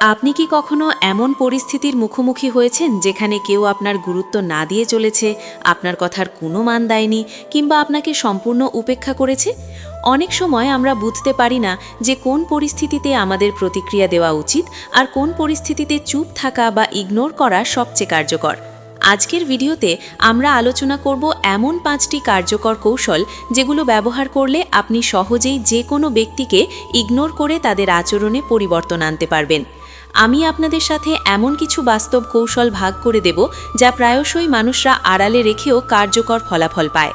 আপনি কি কখনো এমন পরিস্থিতির মুখোমুখি হয়েছেন যেখানে কেউ আপনার গুরুত্ব না দিয়ে চলেছে, আপনার কথার কোনো মান দেয়নি কিংবা আপনাকে সম্পূর্ণ উপেক্ষা করেছে? অনেক সময় আমরা বুঝতে পারি না যে কোন পরিস্থিতিতে আমাদের প্রতিক্রিয়া দেওয়া উচিত আর কোন পরিস্থিতিতে চুপ থাকা বা ইগনোর করা সবচেয়ে কার্যকর। আজকের ভিডিওতে আমরা আলোচনা করব এমন 5টি কার্যকর কৌশল যেগুলো ব্যবহার করলে আপনি সহজেই যে কোনো ব্যক্তিকে ইগনোর করে তাদের আচরণে পরিবর্তন আনতে পারবেন। আমি আপনাদের সাথে এমন কিছু বাস্তব কৌশল ভাগ করে দেব যা প্রায়শই মানুষরা আড়ালে রেখেও কার্যকর ফলাফল পায়।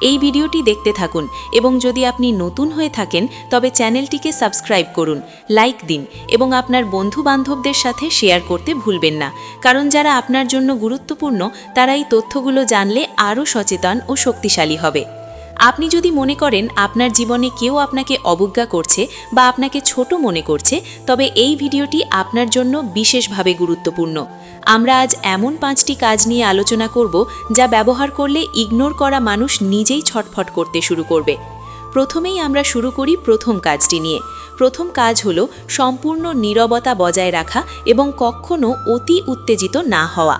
এই ভিডিওটি দেখতে থাকুন এবং যদি আপনি নতুন হয়ে থাকেন তবে চ্যানেলটিকে সাবস্ক্রাইব করুন, লাইক দিন এবং আপনার বন্ধু-বান্ধবদের সাথে শেয়ার করতে ভুলবেন না, কারণ যারা আপনার জন্য গুরুত্বপূর্ণ তারা এই তথ্যগুলো জানলে আরও সচেতন ও শক্তিশালী হবে। আপনি যদি মনে করেন আপনার জীবনে কেউ আপনাকে অবজ্ঞা করছে বা আপনাকে ছোট মনে করছে, তবে এই ভিডিওটি আপনার জন্য বিশেষভাবে গুরুত্বপূর্ণ। আমরা আজ এমন 5টি কাজ নিয়ে আলোচনা করব যা ব্যবহার করলে ইগনোর করা মানুষ নিজেই ছটফট করতে শুরু করবে। প্রথমেই আমরা শুরু করি প্রথম কাজটি নিয়ে। প্রথম কাজ হলো সম্পূর্ণ নীরবতা বজায় রাখা এবং কখনো অতি উত্তেজিত না হওয়া।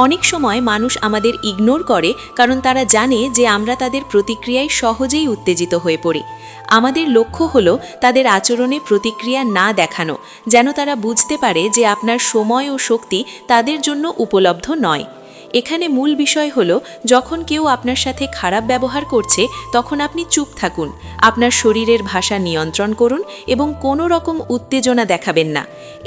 অনেক সময় মানুষ আমাদের ইগনোর করে কারণ তারা জানে যে আমরা তাদের প্রতিক্রিয়ায় সহজেই উত্তেজিত হয়ে পড়ি। আমাদের লক্ষ্য হলো তাদের আচরণে প্রতিক্রিয়া না দেখানো, যেন তারা বুঝতে পারে যে আপনার সময় ও শক্তি তাদের জন্য উপলব্ধ নয়। এখানে মূল বিষয় হলো যখন কেউ আপনার সাথে খারাপ ব্যবহার করছে তখন আপনি চুপ থাকুন, আপনার শরীরের ভাষা নিয়ন্ত্রণ করুন এবং কোনো রকম উত্তেজনা দেখাবেন না।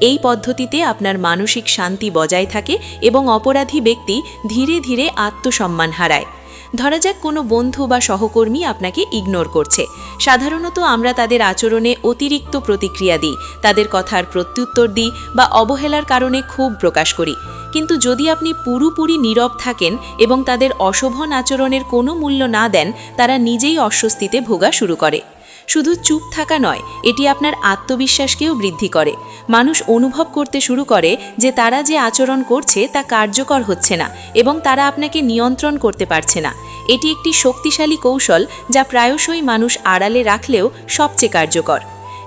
এই পদ্ধতিতে আপনার মানসিক শান্তি বজায় থাকে এবং অপরাধী ব্যক্তি ধীরে ধীরে আত্মসম্মান হারায়। ধরা যাক কোনো বন্ধু বা সহকর্মী আপনাকে ইগনোর করছে। সাধারণত আমরা তাদের আচরণে অতিরিক্ত প্রতিক্রিয়া দিই, তাদের কথার প্রত্যুত্তর দিই বা অবহেলার কারণে ক্ষোভ প্রকাশ করি। কিন্তু যদি আপনি পুরোপুরি নীরব থাকেন এবং তাদের অশোভন আচরণের কোনো মূল্য না দেন, তারা নিজেই অস্বস্তিতে ভোগা শুরু করে। শুধু চুপ থাকা নয়, এটি আপনার আত্মবিশ্বাসকেও বৃদ্ধি করে। মানুষ অনুভব করতে শুরু করে যে তারা যে আচরণ করছে তা কার্যকর হচ্ছে না এবং তারা আপনাকে নিয়ন্ত্রণ করতে পারছে না। এটি একটি শক্তিশালী কৌশল যা প্রায়শই মানুষ আড়ালে রাখলেও সবচেয়ে কার্যকর।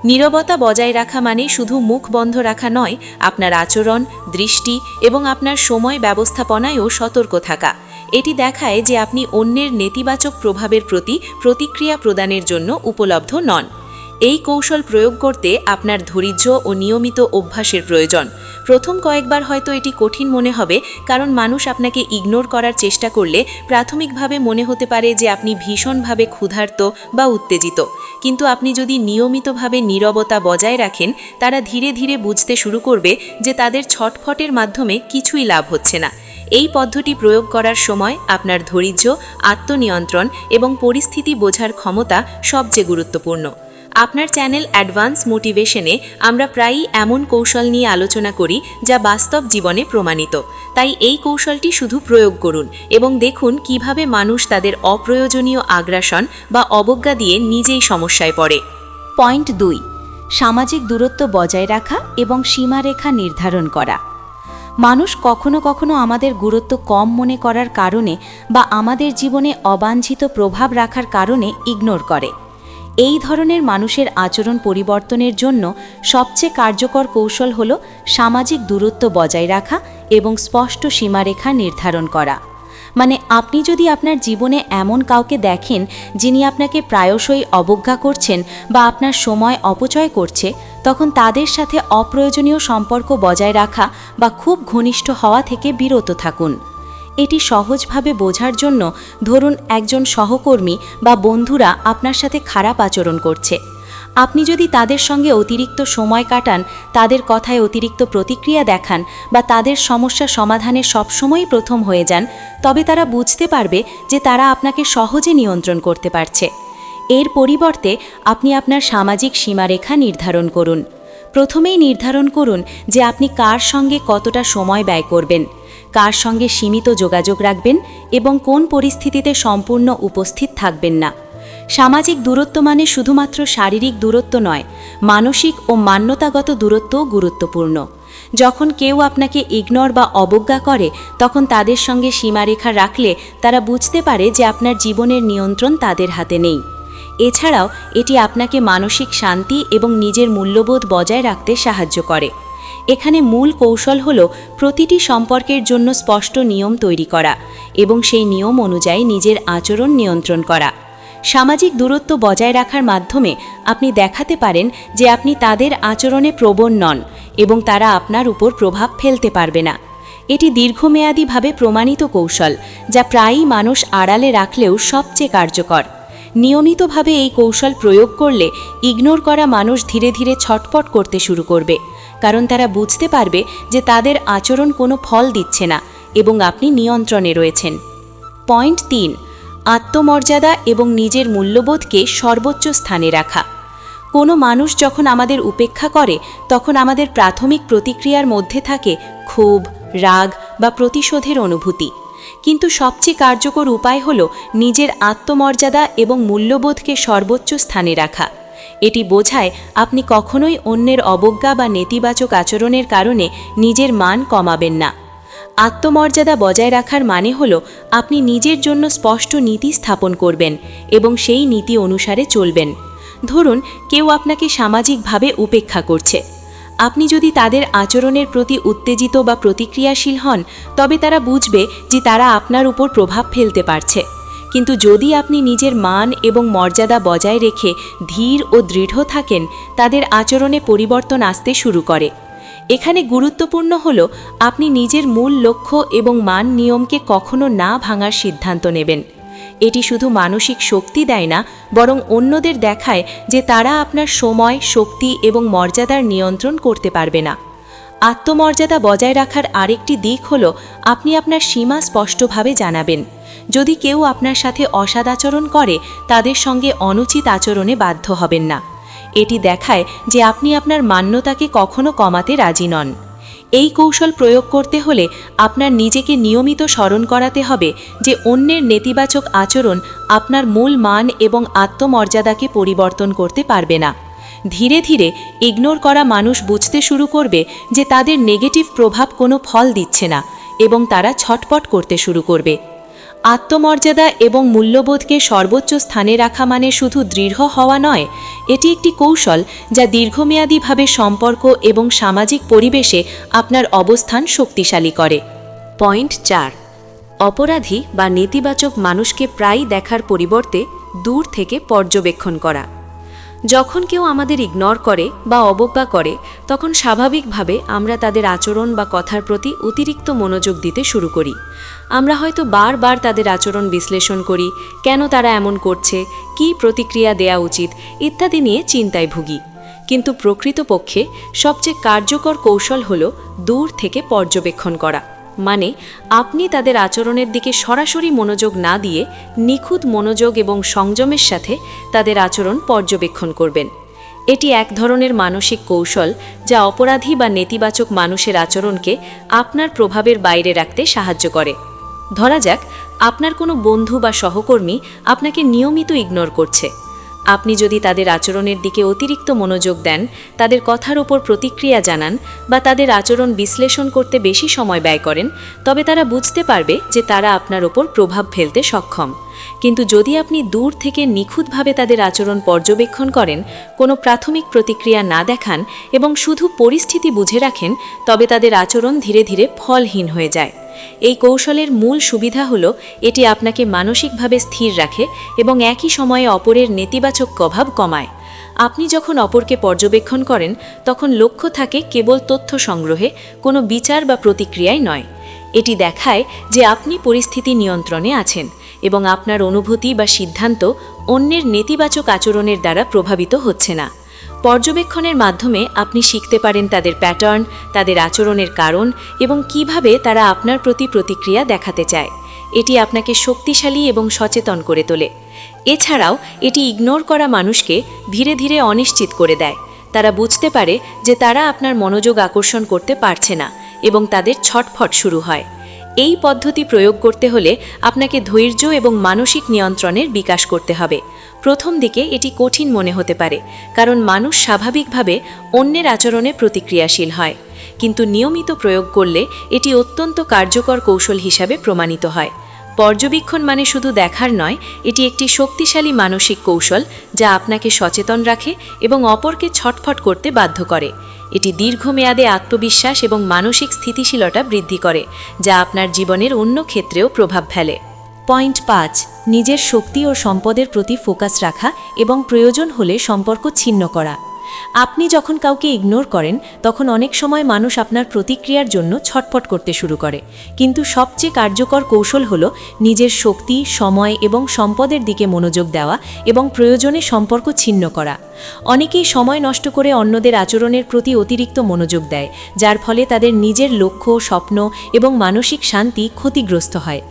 নীরবতা বজায় রাখা মানে শুধু মুখ বন্ধ রাখা নয়, আপনার আচরণ, দৃষ্টি এবং আপনার সময় ব্যবস্থাপনায়ও সতর্ক থাকা। এটি দেখায় যে আপনি অন্যের নেতিবাচক প্রভাবের প্রতি প্রতিক্রিয়া প্রদানের জন্য উপলব্ধ নন। এই কৌশল প্রয়োগ করতে আপনার ধৈর্য ও নিয়মিত অভ্যাসের প্রয়োজন। প্রথম কয়েকবার হয়তো এটি কঠিন মনে হবে, কারণ মানুষ আপনাকে ইগনোর করার চেষ্টা করলে প্রাথমিকভাবে মনে হতে পারে যে আপনি ভীষণভাবে ক্ষুধার্ত বা উত্তেজিত। কিন্তু আপনি যদি নিয়মিতভাবে নীরবতা বজায় রাখেন, তারা ধীরে ধীরে বুঝতে শুরু করবে যে তাদের ছটফটের মাধ্যমে কিছুই লাভ হচ্ছে না। এই পদ্ধতি প্রয়োগ করার সময় আপনার ধৈর্য, আত্মনিয়ন্ত্রণ এবং পরিস্থিতি বোঝার ক্ষমতা সবচেয়ে গুরুত্বপূর্ণ। আপনার চ্যানেল অ্যাডভান্স মোটিভেশনে আমরা প্রায়ই এমন কৌশল নিয়ে আলোচনা করি যা বাস্তব জীবনে প্রমাণিত। তাই এই কৌশলটি শুধু প্রয়োগ করুন এবং দেখুন কিভাবে মানুষ তাদের অপ্রয়োজনীয় আগ্রাসন বা অবজ্ঞা দিয়ে নিজেই সমস্যায় পড়ে। পয়েন্ট 2, সামাজিক দূরত্ব বজায় রাখা এবং সীমারেখা নির্ধারণ করা। মানুষ কখনো কখনো আমাদের গুরুত্ব কম মনে করার কারণে বা আমাদের জীবনে অবাঞ্ছিত প্রভাব রাখার কারণে ইগনোর করে। এই ধরনের মানুষের আচরণ পরিবর্তনের জন্য সবচেয়ে কার্যকর কৌশল হল সামাজিক দূরত্ব বজায় রাখা এবং স্পষ্ট সীমারেখা নির্ধারণ করা। মানে আপনি যদি আপনার জীবনে এমন কাউকে দেখেন যিনি আপনাকে প্রায়শই অবজ্ঞা করছেন বা আপনার সময় অপচয় করছে, তখন তাদের সাথে অপ্রয়োজনীয় সম্পর্ক বজায় রাখা বা খুব ঘনিষ্ঠ হওয়া থেকে বিরত থাকুন। এটি সহজভাবে বোঝার জন্য ধরুন একজন সহকর্মী বা বন্ধুরা আপনার সাথে খারাপ আচরণ করছে। আপনি যদি তাদের সঙ্গে অতিরিক্ত সময় কাটান, তাদের কথায় অতিরিক্ত প্রতিক্রিয়া দেখান বা তাদের সমস্যা সমাধানে সবসময়ই প্রথম হয়ে যান, তবে তারা বুঝতে পারবে যে তারা আপনাকে সহজে নিয়ন্ত্রণ করতে পারছে। এর পরিবর্তে আপনি আপনার সামাজিক সীমারেখা নির্ধারণ করুন। প্রথমেই নির্ধারণ করুন যে আপনি কার সঙ্গে কতটা সময় ব্যয় করবেন, কার সঙ্গে সীমিত যোগাযোগ রাখবেন এবং কোন পরিস্থিতিতে সম্পূর্ণ উপস্থিত থাকবেন না। সামাজিক দূরত্ব মানে শুধুমাত্র শারীরিক দূরত্ব নয়, মানসিক ও মান্যতাগত দূরত্বও গুরুত্বপূর্ণ। যখন কেউ আপনাকে ইগনোর বা অবজ্ঞা করে, তখন তাদের সঙ্গে সীমারেখা রাখলে তারা বুঝতে পারে যে আপনার জীবনের নিয়ন্ত্রণ তাদের হাতে নেই। এছাড়াও এটি আপনাকে মানসিক শান্তি এবং নিজের মূল্যবোধ বজায় রাখতে সাহায্য করে। এখানে মূল কৌশল হল প্রতিটি সম্পর্কের জন্য স্পষ্ট নিয়ম তৈরি করা এবং সেই নিয়ম অনুযায়ী নিজের আচরণ নিয়ন্ত্রণ করা। সামাজিক দূরত্ব বজায় রাখার মাধ্যমে আপনি দেখাতে পারেন যে আপনি তাদের আচরণে প্রবণ নন এবং তারা আপনার উপর প্রভাব ফেলতে পারবে না। এটি দীর্ঘমেয়াদীভাবে প্রমাণিত কৌশল, যা প্রায়ই মানুষ আড়ালে রাখলেও সবচেয়ে কার্যকর। নিয়মিতভাবে এই কৌশল প্রয়োগ করলে ইগনোর করা মানুষ ধীরে ধীরে ছটপট করতে শুরু করবে, কারণ তারা বুঝতে পারবে যে তাদের আচরণ কোনো ফল দিচ্ছে না এবং আপনি নিয়ন্ত্রণে রয়েছেন। পয়েন্ট 3, আত্মমর্যাদা এবং নিজের মূল্যবোধকে সর্বোচ্চ স্থানে রাখা। কোনো মানুষ যখন আমাদের উপেক্ষা করে তখন আমাদের প্রাথমিক প্রতিক্রিয়ার মধ্যে থাকে ক্ষোভ, রাগ বা প্রতিশোধের অনুভূতি। কিন্তু সবচেয়ে কার্যকর উপায় হল নিজের আত্মমর্যাদা এবং মূল্যবোধকে সর্বোচ্চ স্থানে রাখা। এটি বোঝায় আপনি কখনোই অন্যের অবজ্ঞা বা নেতিবাচক আচরণের কারণে নিজের মান কমাবেন না। আত্মমর্যাদা বজায় রাখার মানে হল আপনি নিজের জন্য স্পষ্ট নীতি স্থাপন করবেন এবং সেই নীতি অনুসারে চলবেন। ধরুন কেউ আপনাকে সামাজিকভাবে উপেক্ষা করছে। আপনি যদি তাদের আচরণের প্রতি উত্তেজিত বা প্রতিক্রিয়াশীল হন, তবে তারা বুঝবে যে তারা আপনার উপর প্রভাব ফেলতে পারছে। কিন্তু যদি আপনি নিজের মান এবং মর্যাদা বজায় রেখে ধীর ও দৃঢ় থাকেন, তাদের আচরণে পরিবর্তন আসতে শুরু করে। এখানে গুরুত্বপূর্ণ হল আপনি নিজের মূল লক্ষ্য এবং মান নিয়মকে কখনো না ভাঙার সিদ্ধান্ত নেবেন। এটি শুধু মানসিক শক্তি দেয় না, বরং অন্যদের দেখায় যে তারা আপনার সময়, শক্তি এবং মর্যাদার নিয়ন্ত্রণ করতে পারবে না। আত্মমর্যাদা বজায় রাখার আরেকটি দিক হল আপনি আপনার সীমা স্পষ্টভাবে জানাবেন। যদি কেউ আপনার সাথে অসদাচরণ করে, তাদের সঙ্গে অনুচিত আচরণে বাধ্য হবেন না। এটি দেখায় যে আপনি আপনার মান্যতাকে কখনো কমাতে রাজি নন। এই কৌশল প্রয়োগ করতে হলে আপনার নিজেকে নিয়মিত স্মরণ করাতে হবে যে অন্যের নেতিবাচক আচরণ আপনার মূল মান এবং আত্মমর্যাদাকে পরিবর্তন করতে পারবে না। ধীরে ধীরে ইগনোর করা মানুষ বুঝতে শুরু করবে যে তাদের নেগেটিভ প্রভাব কোনো ফল দিচ্ছে না এবং তারা ছটপট করতে শুরু করবে। আত্মমর্যাদা এবং মূল্যবোধকে সর্বোচ্চ স্থানে রাখা মানে শুধু দৃঢ় হওয়া নয়, এটি একটি কৌশল যা দীর্ঘমেয়াদীভাবে সম্পর্ক এবং সামাজিক পরিবেশে আপনার অবস্থান শক্তিশালী করে। পয়েন্ট 4, অপরাধী বা নেতিবাচক মানুষকে প্রায়ই দেখার পরিবর্তে দূর থেকে পর্যবেক্ষণ করা। যখন কেউ আমাদের ইগনোর করে বা অবজ্ঞা করে, তখন স্বাভাবিকভাবে আমরা তাদের আচরণ বা কথার প্রতি অতিরিক্ত মনোযোগ দিতে শুরু করি। আমরা হয়তো বারবার তাদের আচরণ বিশ্লেষণ করি, কেন তারা এমন করছে, কী প্রতিক্রিয়া দেয়া উচিত ইত্যাদি নিয়ে চিন্তায় ভুগি। কিন্তু প্রকৃতপক্ষে সবচেয়ে কার্যকর কৌশল হল দূর থেকে পর্যবেক্ষণ করা। মানে আপনি তাদের আচরণের দিকে সরাসরি মনোযোগ না দিয়ে নিখুঁত মনোযোগ এবং সংযমের সাথে তাদের আচরণ পর্যবেক্ষণ করবেন। এটি এক ধরনের মানসিক কৌশল যা অপরাধী বা নেতিবাচক মানুষের আচরণকে আপনার প্রভাবের বাইরে রাখতে সাহায্য করে। ধরা যাক আপনার কোনো বন্ধু বা সহকর্মী আপনাকে নিয়মিত ইগনোর করছে। আপনি যদি তাদের আচরণের দিকে অতিরিক্ত মনোযোগ দেন, তাদের কথার ওপর প্রতিক্রিয়া জানান বা তাদের আচরণ বিশ্লেষণ করতে বেশি সময় ব্যয় করেন, তবে তারা বুঝতে পারবে যে তারা আপনার ওপর প্রভাব ফেলতে সক্ষম। কিন্তু যদি আপনি দূর থেকে নিখুঁতভাবে তাদের আচরণ পর্যবেক্ষণ করেন, কোনো প্রাথমিক প্রতিক্রিয়া না দেখান এবং শুধু পরিস্থিতি বুঝে রাখেন, তবে তাদের আচরণ ধীরে ধীরে ফলহীন হয়ে যায়। এই কৌশলের মূল সুবিধা হল এটি আপনাকে মানসিকভাবে স্থির রাখে এবং একই সময়ে অপরের নেতিবাচক প্রভাব কমায়। আপনি যখন অপরকে পর্যবেক্ষণ করেন, তখন লক্ষ্য থাকে কেবল তথ্য সংগ্রহে, কোনো বিচার বা প্রতিক্রিয়ায় নয়। এটি দেখায় যে আপনি পরিস্থিতি নিয়ন্ত্রণে আছেন এবং আপনার অনুভূতি বা সিদ্ধান্ত অন্যের নেতিবাচক আচরণের দ্বারা প্রভাবিত হচ্ছে না। পর্যবেক্ষণের মাধ্যমে আপনি শিখতে পারেন তাদের প্যাটার্ন, তাদের আচরণের কারণ এবং কিভাবে তারা আপনার প্রতি প্রতিক্রিয়া দেখাতে চায়। এটি আপনাকে শক্তিশালী এবং সচেতন করে তোলে। এছাড়াও এটি ইগনোর করা মানুষকে ধীরে ধীরে অনিশ্চিত করে দেয়। তারা বুঝতে পারে যে তারা আপনার মনোযোগ আকর্ষণ করতে পারছে না এবং তাদের ছটফট শুরু হয়। এই পদ্ধতি প্রয়োগ করতে হলে আপনাকে ধৈর্য এবং মানসিক নিয়ন্ত্রণের বিকাশ করতে হবে। প্রথম দিকে এটি কঠিন মনে হতে পারে, কারণ মানুষ স্বাভাবিকভাবে অন্যের আচরণে প্রতিক্রিয়াশীল হয়। কিন্তু নিয়মিত প্রয়োগ করলে এটি অত্যন্ত কার্যকর কৌশল হিসাবে প্রমাণিত হয়। পর্যবেক্ষণ মানে শুধু দেখার নয়, এটি একটি শক্তিশালী মানসিক কৌশল যা আপনাকে সচেতন রাখে এবং অপরকে ছটফট করতে বাধ্য করে। এটি দীর্ঘমেয়াদে আত্মবিশ্বাস এবং মানসিক স্থিতিশীলতা বৃদ্ধি করে, যা আপনার জীবনের অন্য ক্ষেত্রেও প্রভাব ফেলে। পয়েন্ট 5, নিজের শক্তি ও সম্পদের প্রতি ফোকাস রাখা এবং প্রয়োজন হলে সম্পর্ক ছিন্ন করা। আপনি যখন কাউকে ইগনোর করেন তখন অনেক সময় মানুষ আপনার প্রতিক্রিয়ার জন্য ছটফট করতে শুরু করে, কিন্তু সবচেয়ে কার্যকর কৌশল হলো নিজের শক্তি, সময় এবং সম্পদের দিকে মনোযোগ দেওয়া এবং প্রয়োজনে সম্পর্ক ছিন্ন করা। অনেকেই সময় নষ্ট করে অন্যদের আচরণের প্রতি অতিরিক্ত মনোযোগ দেয়, যার ফলে তাদের নিজের লক্ষ্য, স্বপ্ন এবং মানসিক শান্তি ক্ষতিগ্রস্ত হয়।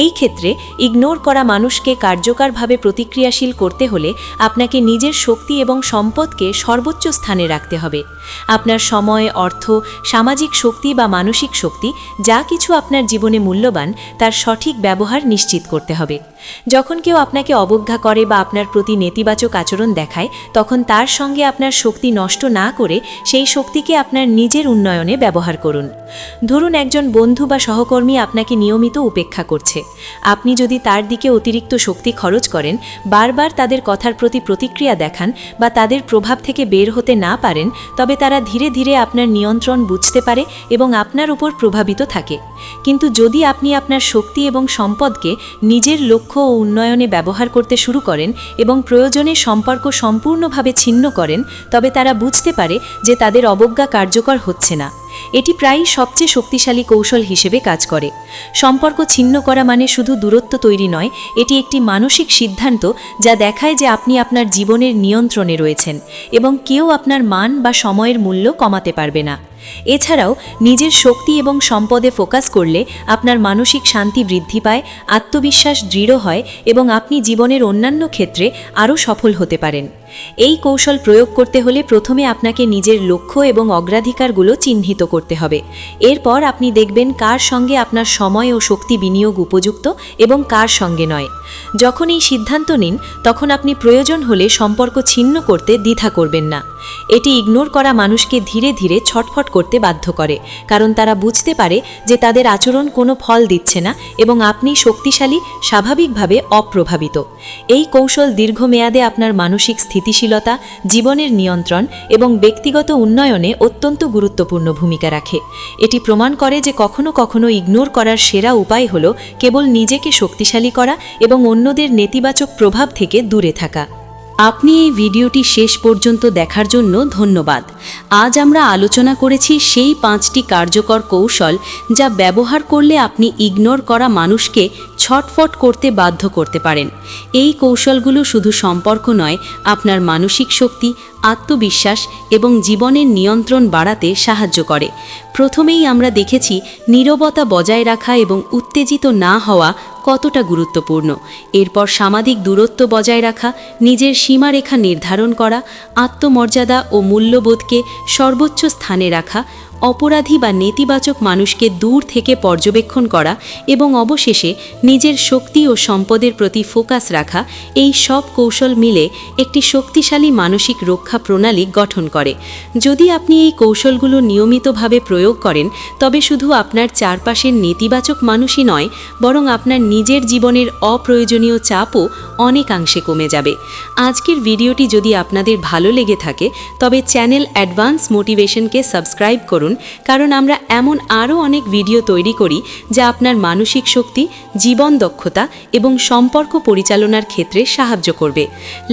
এই ক্ষেত্রে ইগনোর করা মানুষকে কার্যকরভাবে প্রতিক্রিয়াশীল করতে হলে আপনাকে নিজের শক্তি এবং সম্পদকে সর্বোচ্চ স্থানে রাখতে হবে। আপনার সময়, অর্থ, সামাজিক শক্তি বা মানসিক শক্তি যা কিছু আপনার জীবনে মূল্যবান, তার সঠিক ব্যবহার নিশ্চিত করতে হবে। যখন কেউ আপনাকে অবজ্ঞা করে বা আপনার প্রতি নেতিবাচক আচরণ দেখায়, তখন তার সঙ্গে আপনার শক্তি নষ্ট না করে সেই শক্তিকে আপনার নিজের উন্নয়নে ব্যবহার করুন। ধরুন একজন বন্ধু বা সহকর্মী আপনাকে নিয়মিত উপেক্ষা করছে। আপনি যদি তার দিকে অতিরিক্ত শক্তি খরচ করেন, বারবার তাদের কথার প্রতি প্রতিক্রিয়া দেখান বা তাদের প্রভাব থেকে বের হতে না পারেন, তবে তারা ধীরে ধীরে আপনার নিয়ন্ত্রণ বুঝতে পারে এবং আপনার উপর প্রভাবিত থাকে। কিন্তু যদি আপনি আপনার শক্তি এবং সম্পদকে নিজের লক্ষ্য ও উন্নয়নে ব্যবহার করতে শুরু করেন এবং প্রয়োজনে সম্পর্ক সম্পূর্ণভাবে ছিন্ন করেন, তবে তারা বুঝতে পারে যে তাদের অবজ্ঞা কার্যকর হচ্ছে না। এটি প্রায়ই সবচেয়ে শক্তিশালী কৌশল হিসেবে কাজ করে। সম্পর্ক ছিন্ন করা মানে শুধু দূরত্ব তৈরি নয়, এটি একটি মানসিক সিদ্ধান্ত যা দেখায় যে আপনি আপনার জীবনের নিয়ন্ত্রণে রয়েছেন এবং কেউ আপনার মান বা সময়ের মূল্য কমাতে পারবে না। এছাড়াও নিজের শক্তি এবং সম্পদে ফোকাস করলে আপনার মানসিক শান্তি বৃদ্ধি পায়, আত্মবিশ্বাস দৃঢ় হয় এবং আপনি জীবনের অন্যান্য ক্ষেত্রে আরও সফল হতে পারেন। এই কৌশল প্রয়োগ করতে হলে প্রথমে আপনাকে নিজের লক্ষ্য এবং অগ্রাধিকারগুলো চিহ্নিত করতে হবে। এরপর আপনি দেখবেন কার সঙ্গে আপনার সময় ও শক্তি বিনিয়োগ উপযুক্ত এবং কার সঙ্গে নয়। যখন এই সিদ্ধান্ত নিন, তখন আপনি প্রয়োজন হলে সম্পর্ক ছিন্ন করতে দ্বিধা করবেন না। এটি ইগনোর করা মানুষকে ধীরে ধীরে ছটফট করতে বাধ্য করে, কারণ তারা বুঝতে পারে যে তাদের আচরণ কোনো ফল দিচ্ছে না এবং আপনি শক্তিশালী, স্বাভাবিকভাবে অপ্রভাবিত। এই কৌশল দীর্ঘমেয়াদে আপনার মানসিক স্থিতিশীলতা, জীবনের নিয়ন্ত্রণ এবং ব্যক্তিগত উন্নয়নে অত্যন্ত গুরুত্বপূর্ণ ভূমিকা রাখে। এটি প্রমাণ করে যে কখনো কখনো ইগনোর করার সেরা উপায় হল কেবল নিজেকে শক্তিশালী করা এবং অন্যদের নেতিবাচক প্রভাব থেকে দূরে থাকা। আপনি এই ভিডিওটি শেষ পর্যন্ত দেখার জন্য ধন্যবাদ। আজ আমরা আলোচনা করেছি সেই 5টি কার্যকর কৌশল যা ব্যবহার করলে আপনি ইগনোর করা মানুষকে ছটফট করতে বাধ্য করতে পারেন। এই কৌশলগুলো শুধু সম্পর্ক নয়, আপনার মানসিক শক্তি, আত্মবিশ্বাস এবং জীবনের নিয়ন্ত্রণ বাড়াতে সাহায্য করে। প্রথমেই আমরা দেখেছি নীরবতা বজায় রাখা এবং উত্তেজিত না হওয়া কতটা গুরুত্বপূর্ণ। এরপর সামাজিক দূরত্ব বজায় রাখা, নিজের সীমারেখা নির্ধারণ করা, আত্মমর্যাদা ও মূল্যবোধকে সর্বোচ্চ স্থানে রাখা, অপরাধী বা নেতিবাচক মানুষকে দূর থেকে পর্যবেক্ষণ করা এবং অবশেষে নিজের শক্তি ও সম্পদের প্রতি ফোকাস রাখা, এই সব কৌশল মিলে একটি শক্তিশালী মানসিক রক্ষা প্রণালী গঠন করে। যদি আপনি এই কৌশলগুলো নিয়মিতভাবে প্রয়োগ করেন, তবে শুধু আপনার চারপাশের নেতিবাচক মানুষই নয়, বরং আপনার নিজের জীবনের অপ্রয়োজনীয় চাপও অনেকাংশে কমে যাবে। আজকের ভিডিওটি যদি আপনাদের ভালো লেগে থাকে, তবে চ্যানেল অ্যাডভান্স মোটিভেশনকে সাবস্ক্রাইব করুন, কারণ আমরা এমন আরও অনেক ভিডিও তৈরি করি যা আপনার মানসিক শক্তি, জীবন দক্ষতা এবং সম্পর্ক পরিচালনার ক্ষেত্রে সাহায্য করবে।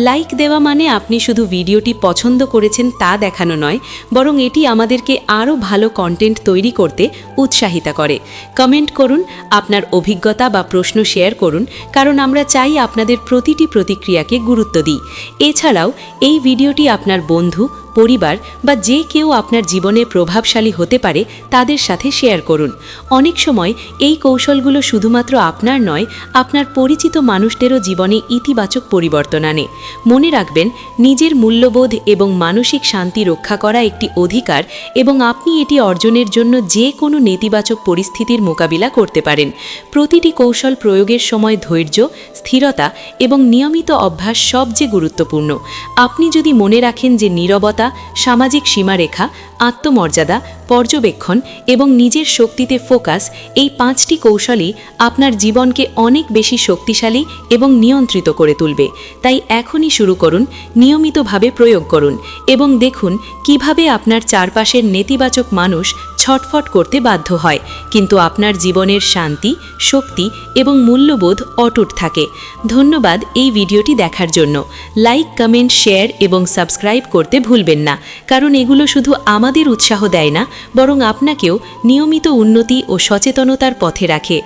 লাইক দেওয়া মানে আপনি শুধু ভিডিওটি পছন্দ করেছেন তা দেখানো নয়, বরং এটি আমাদেরকে আরও ভালো কন্টেন্ট তৈরি করতে উৎসাহিত করে। কমেন্ট করুন, আপনার অভিজ্ঞতা বা প্রশ্ন শেয়ার করুন, কারণ আমরা চাই আপনাদের প্রতিটি প্রতিক্রিয়াকে গুরুত্ব দিই। এছাড়াও এই ভিডিওটি আপনার বন্ধু, পরিবার বা যে কেউ আপনার জীবনে প্রভাবশালী হতে পারে তাদের সাথে শেয়ার করুন। অনেক সময় এই কৌশলগুলো শুধুমাত্র আপনার নয়, আপনার পরিচিত মানুষদেরও জীবনে ইতিবাচক পরিবর্তন আনে। মনে রাখবেন, নিজের মূল্যবোধ এবং মানসিক শান্তি রক্ষা করা একটি অধিকার এবং আপনি এটি অর্জনের জন্য যে কোনো নেতিবাচক পরিস্থিতির মোকাবিলা করতে পারেন। প্রতিটি কৌশল প্রয়োগের সময় ধৈর্য, স্থিরতা এবং নিয়মিত অভ্যাস সবচেয়ে গুরুত্বপূর্ণ। আপনি যদি মনে রাখেন যে নীরবতা, দৃঢ়তা, সামাজিক সীমারেখা, আত্মমর্যাদা, পর্যবেক্ষণ এবং নিজের শক্তিতে ফোকাস, এই 5টি কৌশলই আপনার জীবনকে অনেক বেশি শক্তিশালী এবং নিয়ন্ত্রিত করে তুলবে। তাই এখনই শুরু করুন, নিয়মিতভাবে প্রয়োগ করুন এবং দেখুন কিভাবে আপনার চারপাশের নেতিবাচক মানুষ ছটফট করতে বাধ্য হয়, কিন্তু আপনার জীবনের শান্তি, শক্তি এবং মূল্যবোধ অটুট থাকে। ধন্যবাদ এই ভিডিওটি দেখার জন্য। লাইক, কমেন্ট, শেয়ার এবং সাবস্ক্রাইব করতে ভুলবেন না, কারণ এগুলো শুধু আমাদের উৎসাহ দেয় না, বরং আপনাকেও নিয়মিত উন্নতি ও সচেতনতার পথে রাখে।